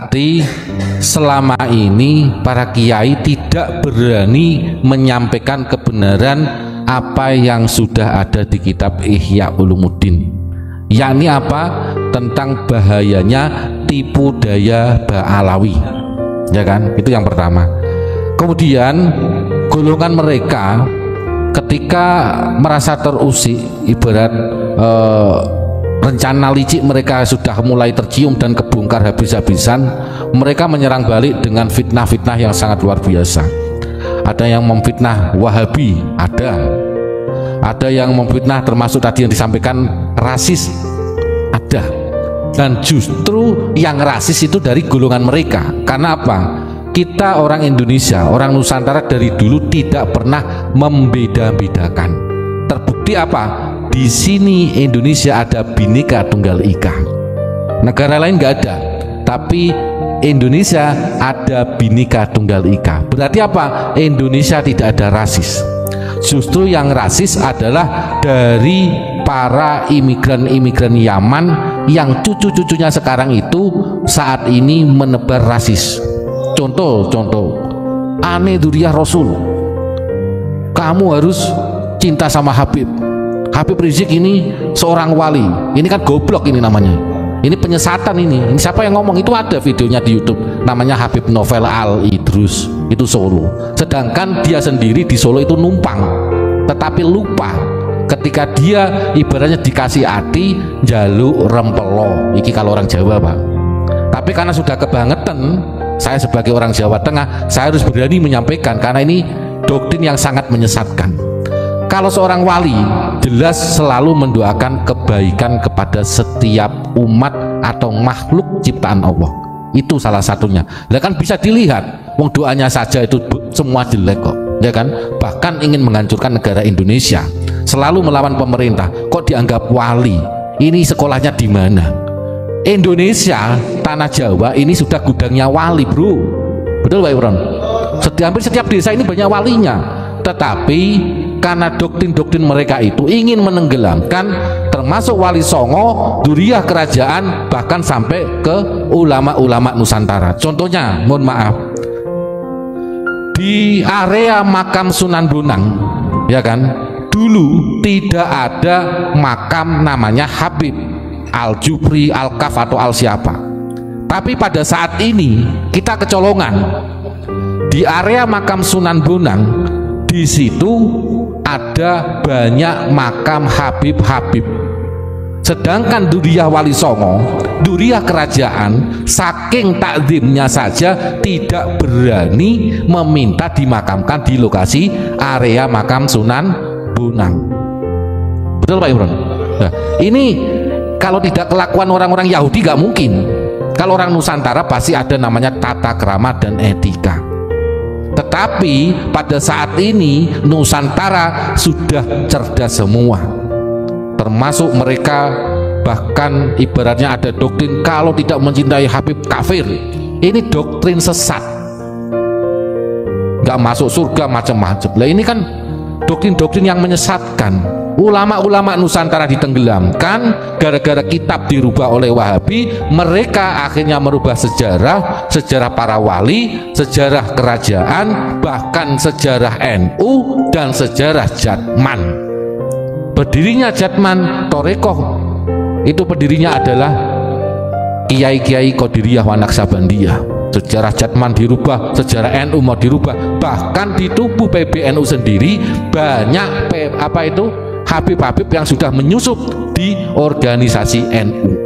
Berarti selama ini para kiai tidak berani menyampaikan kebenaran apa yang sudah ada di kitab Ihya Ulumuddin, yakni apa? Tentang bahayanya tipu daya Ba'alawi, ya kan? Itu yang pertama. Kemudian golongan mereka ketika merasa terusik, ibarat rencana licik mereka sudah mulai tercium dan kebongkar habis-habisan, mereka menyerang balik dengan fitnah-fitnah yang sangat luar biasa. Ada yang memfitnah Wahabi, ada yang memfitnah termasuk tadi yang disampaikan rasis, ada. Dan justru yang rasis itu dari golongan mereka. Karena apa? Kita orang Indonesia, orang Nusantara dari dulu tidak pernah membeda-bedakan. Terbukti apa? Di sini Indonesia ada Bhinneka Tunggal Ika. Negara lain nggak ada, tapi Indonesia ada Bhinneka Tunggal Ika. Berarti apa? Indonesia tidak ada rasis. Justru yang rasis adalah dari para imigran-imigran Yaman yang cucu-cucunya sekarang itu saat ini menebar rasis. Contoh, Ane Duriyah Rasul, kamu harus cinta sama Habib Rizik, ini seorang wali. Ini kan goblok ini namanya. Ini penyesatan ini. Ini siapa yang ngomong? Itu ada videonya di YouTube. Namanya Habib Novel Al Idrus. Itu Solo. Sedangkan dia sendiri di Solo itu numpang. Tetapi lupa ketika dia ibaratnya dikasih hati jaluk rempelo. Iki kalau orang Jawa, Pak. Tapi karena sudah kebangetan, saya sebagai orang Jawa Tengah, saya harus berani menyampaikan karena ini doktrin yang sangat menyesatkan. Kalau seorang wali jelas selalu mendoakan kebaikan kepada setiap umat atau makhluk ciptaan Allah. Itu salah satunya. Lah kan bisa dilihat, wong doanya saja itu semua jelek kok, ya kan? Bahkan ingin menghancurkan negara Indonesia, selalu melawan pemerintah. Kok dianggap wali? Ini sekolahnya di mana? Indonesia, tanah Jawa ini sudah gudangnya wali, bro. Betul Pak Imron? Hampir setiap desa ini banyak walinya. Tetapi karena doktrin-doktrin mereka itu ingin menenggelamkan termasuk Wali Songo, Duriyah kerajaan, bahkan sampai ke ulama-ulama Nusantara. Contohnya, mohon maaf, di area makam Sunan Bonang, ya kan, dulu tidak ada makam namanya Habib Al-Jufri, Al-Kaf atau Al-Siapa. Tapi pada saat ini kita kecolongan di area makam Sunan Bonang. Di situ ada banyak makam Habib-Habib. Sedangkan Duriyah Wali Songo, Duriyah kerajaan, saking takzimnya saja tidak berani meminta dimakamkan di lokasi area makam Sunan Bonang. Betul Pak Imron? Nah, ini kalau tidak kelakuan orang-orang Yahudi gak mungkin. Kalau orang Nusantara pasti ada namanya tata krama dan etika. Tetapi pada saat ini Nusantara sudah cerdas semua, termasuk mereka bahkan ibaratnya ada doktrin kalau tidak mencintai Habib kafir. Ini doktrin sesat, nggak masuk surga macam-macam. Lah ini kan doktrin-doktrin yang menyesatkan. Ulama-ulama Nusantara ditenggelamkan gara-gara kitab dirubah oleh Wahabi. Mereka akhirnya merubah sejarah para wali, sejarah kerajaan, bahkan sejarah NU dan sejarah Jatman. Berdirinya Jatman Torekoh itu pendirinya adalah Kiai-Kiai Qadiriyah wa Naqsabandiyah. Sejarah Jatman dirubah, sejarah NU mau dirubah. Bahkan di tubuh PBNU sendiri banyak Habib-Habib yang sudah menyusup di organisasi NU.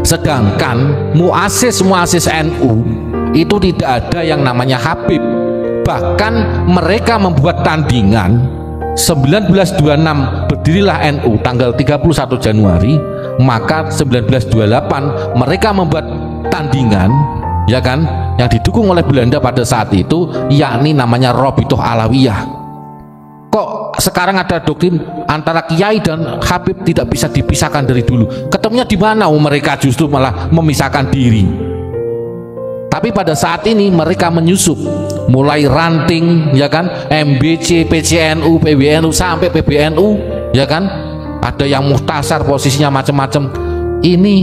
Sedangkan muasis NU itu tidak ada yang namanya Habib. Bahkan mereka membuat tandingan 1926 berdirilah NU tanggal 31 Januari, maka 1928 mereka membuat tandingan, ya kan, yang didukung oleh Belanda pada saat itu, yakni namanya Robitoh Alawiyah. Kok sekarang ada doktrin antara kiai dan Habib tidak bisa dipisahkan dari dulu? Ketemunya di mana? Mereka justru malah memisahkan diri. Tapi pada saat ini mereka menyusup, mulai ranting, ya kan, MBC, PCNU, PBNU sampai PBNU, ya kan, ada yang muhtasar posisinya macam-macam. Ini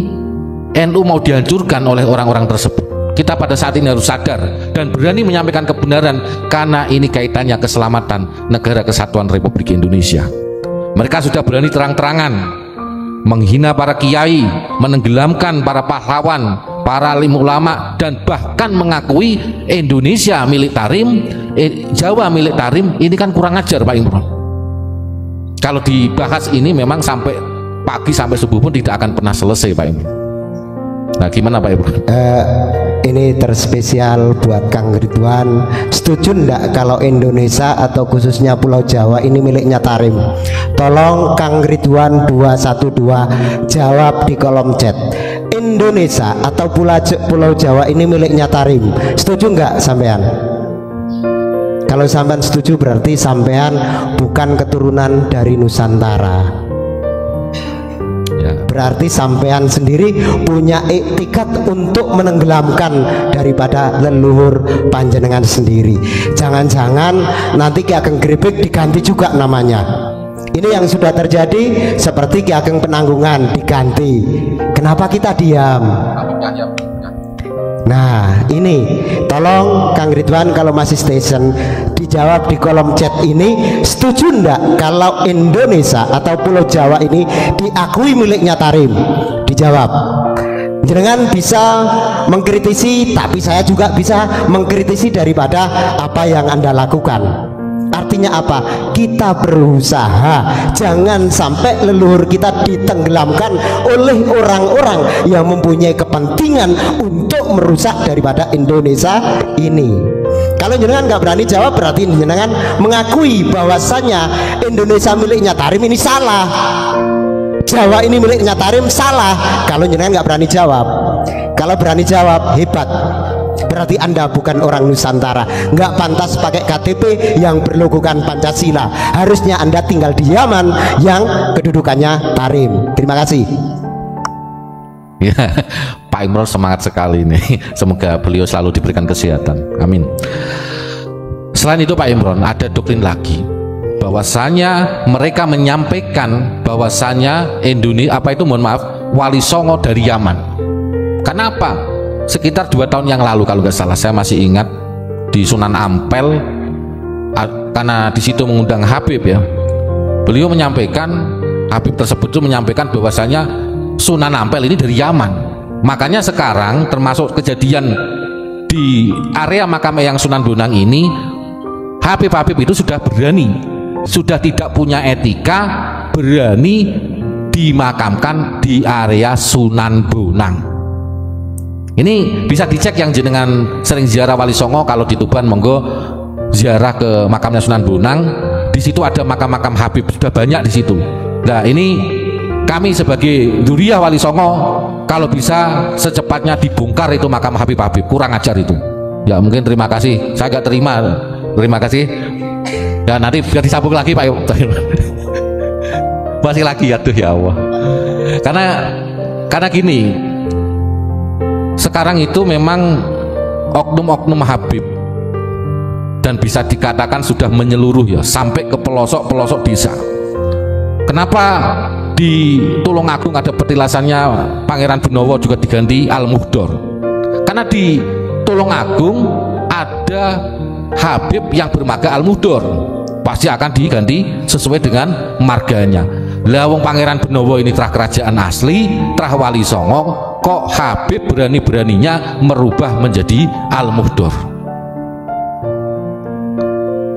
NU mau dihancurkan oleh orang-orang tersebut. Kita pada saat ini harus sadar dan berani menyampaikan kebenaran, karena ini kaitannya keselamatan negara kesatuan Republik Indonesia. Mereka sudah berani terang-terangan menghina para kiai, menenggelamkan para pahlawan, para alim ulama, dan bahkan mengakui Indonesia milik Tarim, Jawa milik Tarim. Ini kan kurang ajar Pak Imron. Kalau dibahas ini memang sampai pagi sampai subuh pun tidak akan pernah selesai Pak Imron. Nah gimana Pak Imron? Ini terspesial buat Kang Ridwan. Setuju enggak kalau Indonesia atau khususnya Pulau Jawa ini miliknya Tarim? Tolong Kang Ridwan 212 jawab di kolom chat. Indonesia atau Pulau Jawa ini miliknya Tarim. Setuju enggak sampean? Kalau sampean setuju berarti sampean bukan keturunan dari Nusantara. Berarti sampean sendiri punya etikat untuk menenggelamkan daripada leluhur panjenengan sendiri. Jangan-jangan nanti Ki Ageng Grebek diganti juga namanya. Ini yang sudah terjadi, seperti Ki Ageng Penanggungan diganti. Kenapa kita diam? Nah ini tolong Kang Ridwan kalau masih station dijawab di kolom chat ini. Setuju enggak kalau Indonesia atau Pulau Jawa ini diakui miliknya Tarim? Dijawab. Jangan bisa mengkritisi, tapi saya juga bisa mengkritisi daripada apa yang Anda lakukan. Artinya apa? Kita berusaha jangan sampai leluhur kita ditenggelamkan oleh orang-orang yang mempunyai kepentingan untuk merusak daripada Indonesia ini. Kalau jenengan nggak berani jawab, berarti jenengan mengakui bahwasannya Indonesia miliknya Tarim ini salah, Jawa ini miliknya Tarim salah. Kalau jenengan nggak berani jawab. Kalau berani jawab, hebat. Berarti Anda bukan orang Nusantara, nggak pantas pakai KTP yang berlogokan Pancasila. Harusnya Anda tinggal di Yaman yang kedudukannya Tarim. Terima kasih. Ya, Pak Imron semangat sekali nih. Semoga beliau selalu diberikan kesehatan. Amin. Selain itu Pak Imron, ada doktrin lagi bahwasanya mereka menyampaikan bahwasanya Indonesia Wali Songo dari Yaman. Kenapa? Sekitar 2 tahun yang lalu kalau nggak salah, saya masih ingat di Sunan Ampel, karena di situ mengundang Habib ya. Beliau menyampaikan, Habib tersebut itu menyampaikan bahwasanya Sunan Ampel ini dari Yaman. Makanya sekarang termasuk kejadian di area makam Eyang Sunan Bonang ini, Habib-habib itu sudah berani, sudah tidak punya etika, berani dimakamkan di area Sunan Bonang. Ini bisa dicek yang jenengan sering ziarah Wali Songo, kalau di Tuban monggo ziarah ke makamnya Sunan Bonang. Di situ ada makam-makam Habib, sudah banyak di situ. Nah ini kami sebagai Dzurriyyah Wali Songo, kalau bisa secepatnya dibongkar itu makam Habib-habib, kurang ajar itu. Ya mungkin terima kasih, saya agak terima. Terima kasih. Dan nanti biar disambung lagi Pak. Masih lagi ya tuh ya Allah. Karena gini. Sekarang itu memang oknum-oknum Habib, dan bisa dikatakan sudah menyeluruh ya, sampai ke pelosok-pelosok desa. Kenapa di Tulungagung ada petilasannya Pangeran Benowo juga diganti Al-Muhdor? Karena di Tulungagung ada Habib yang bermarga Al-Muhdor, pasti akan diganti sesuai dengan marganya. Lah wong Pangeran Benowo ini terah kerajaan asli, terah Wali Songo, kok Habib berani-beraninya merubah menjadi Al-Muhdor?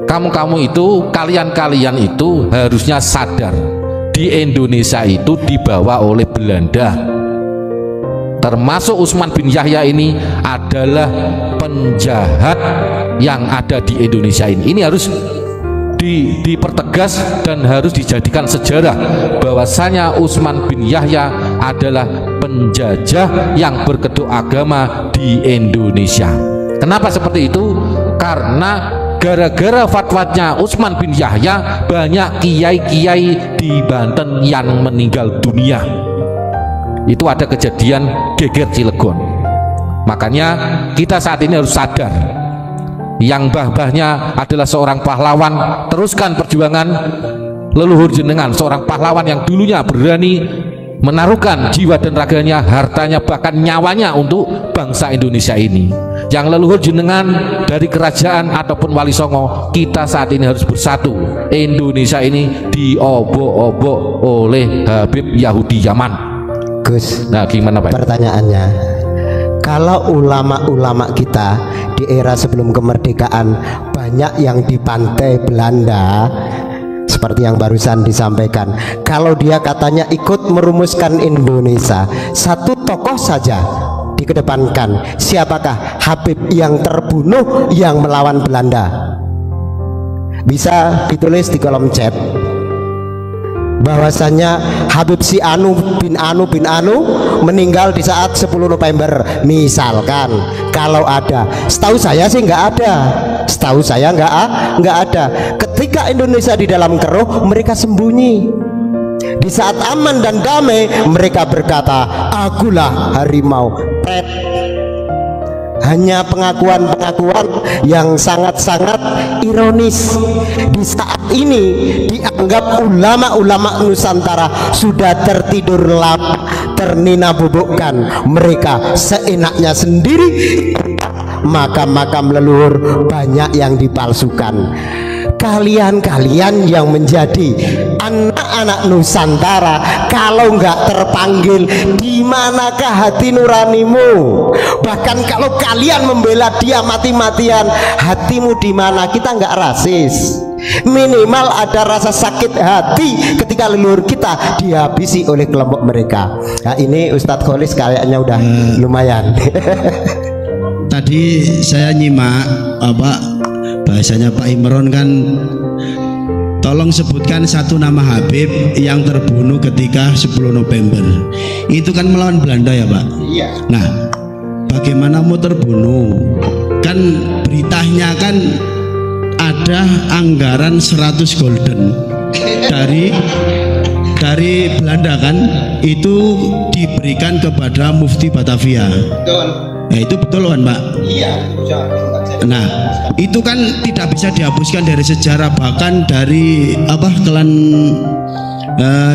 Kamu itu, kalian itu harusnya sadar, di Indonesia itu dibawa oleh Belanda. Termasuk Utsman bin Yahya ini adalah penjahat yang ada di Indonesia ini. Ini harus dipertegas dan harus dijadikan sejarah bahwasanya Utsman bin Yahya adalah penjajah yang berkedok agama di Indonesia. Kenapa seperti itu? Karena gara-gara fatwanya Utsman bin Yahya, banyak kiai-kiai di Banten yang meninggal dunia. Itu ada kejadian geger Cilegon. Makanya kita saat ini harus sadar, yang mbah-mbahnya adalah seorang pahlawan, teruskan perjuangan leluhur jenengan, seorang pahlawan yang dulunya berani menaruhkan jiwa dan raganya, hartanya, bahkan nyawanya untuk bangsa Indonesia ini. Yang leluhur jenengan dari kerajaan ataupun Wali Songo, kita saat ini harus bersatu. Indonesia ini diobok-obok oleh Habib Yahudi Yaman. Gus, nah gimana Pak? Pertanyaannya, kalau ulama-ulama kita di era sebelum kemerdekaan banyak yang dipantai Belanda, seperti yang barusan disampaikan, kalau dia katanya ikut merumuskan Indonesia, satu tokoh saja dikedepankan, siapakah? Habib yang terbunuh yang melawan Belanda. Bisa ditulis di kolom chat bahwasanya Habib si Anu bin Anu bin Anu meninggal di saat 10 November misalkan. Kalau ada, setahu saya sih nggak ada, setahu saya nggak ada. Ketika Indonesia di dalam keruh, mereka sembunyi. Di saat aman dan damai, mereka berkata, akulah harimau. Hanya pengakuan-pengakuan yang sangat-sangat ironis. Di saat ini dianggap ulama-ulama Nusantara sudah tertidur lama, ternina-bubukkan. Mereka seenaknya sendiri, makam-makam leluhur banyak yang dipalsukan. Kalian-kalian yang menjadi anak-anak Nusantara, kalau nggak terpanggil, di manakah hati nuranimu? Bahkan kalau kalian membela dia mati-matian, hatimu di mana? Kita nggak rasis, minimal ada rasa sakit hati ketika leluhur kita dihabisi oleh kelompok mereka. Nah, ini Ustadz Kholis kayaknya udah lumayan. Tadi saya nyimak bahasanya Pak Imron kan, tolong sebutkan satu nama Habib yang terbunuh ketika 10 November. Itu kan melawan Belanda ya Pak? Iya. Nah, bagaimana mau terbunuh? Kan beritanya kan ada anggaran 100 golden dari Belanda kan, itu diberikan kepada Mufti Batavia. Betul. Nah, itu betul kan Pak? Iya. Nah, itu kan tidak bisa dihapuskan dari sejarah, bahkan dari klan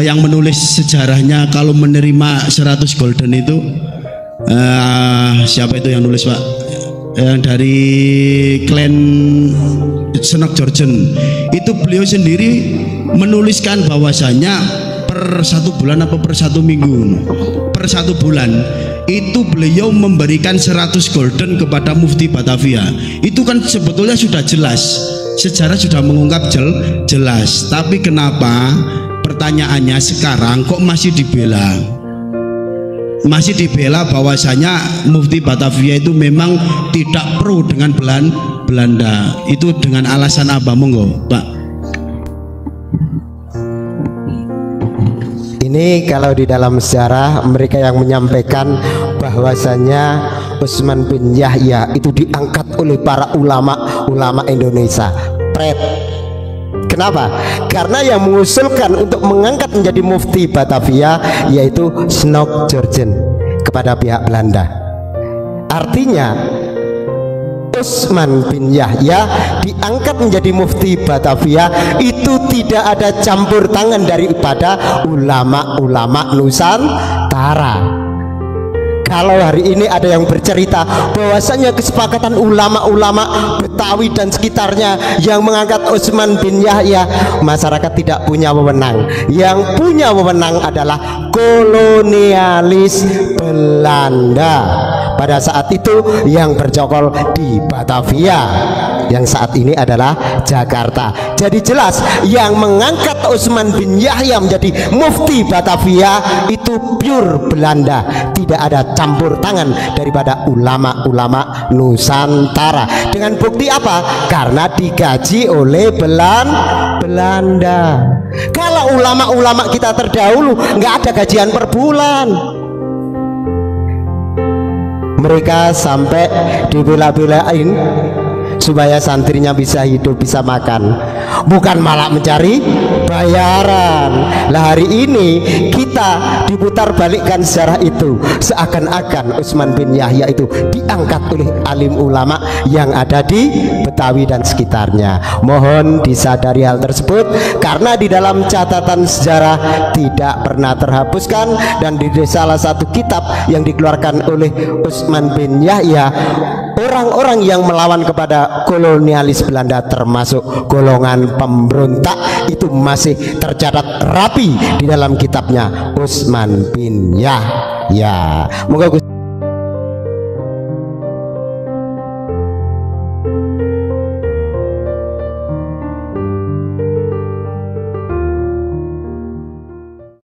yang menulis sejarahnya kalau menerima 100 golden itu siapa itu yang nulis Pak? Yang dari klan Senok Jorjen itu, beliau sendiri menuliskan bahwasanya per 1 bulan apa per 1 minggu, per 1 bulan itu beliau memberikan 100 golden kepada Mufti Batavia. Itu kan sebetulnya sudah jelas, sejarah sudah mengungkap jelas. Tapi kenapa pertanyaannya sekarang kok masih dibela? Masih dibela bahwasanya Mufti Batavia itu memang tidak pro dengan Belanda. Itu dengan alasan apa, monggo Pak? Ini kalau di dalam sejarah mereka yang menyampaikan bahwasanya Utsman bin Yahya itu diangkat oleh para ulama Indonesia. Kenapa? Karena yang mengusulkan untuk mengangkat menjadi Mufti Batavia yaitu Senok Jorjen kepada pihak Belanda. Artinya Utsman bin Yahya diangkat menjadi Mufti Batavia itu tidak ada campur tangan daripada ulama-ulama Nusantara. Kalau hari ini ada yang bercerita bahwasanya kesepakatan ulama-ulama Betawi dan sekitarnya yang mengangkat Utsman bin Yahya, masyarakat tidak punya wewenang. Yang punya wewenang adalah kolonialis Belanda. Pada saat itu yang bercokol di Batavia, yang saat ini adalah Jakarta. Jadi jelas yang mengangkat Utsman bin Yahya menjadi Mufti Batavia itu pure Belanda, tidak ada campur tangan daripada ulama-ulama Nusantara. Dengan bukti apa? Karena digaji oleh Belanda. Kalau ulama-ulama kita terdahulu nggak ada gajian per bulan, mereka sampai dibela-belain supaya santrinya bisa hidup, bisa makan, bukan malah mencari bayaran. Lah hari ini kita diputar balikkan sejarah itu, seakan-akan Utsman bin Yahya itu diangkat oleh alim ulama yang ada di Betawi dan sekitarnya. Mohon disadari hal tersebut, karena di dalam catatan sejarah tidak pernah terhapuskan. Dan di salah satu kitab yang dikeluarkan oleh Utsman bin Yahya, orang-orang yang melawan kepada kolonialis Belanda termasuk golongan pemberontak itu masih tercatat rapi di dalam kitabnya Utsman bin Yahya. Moga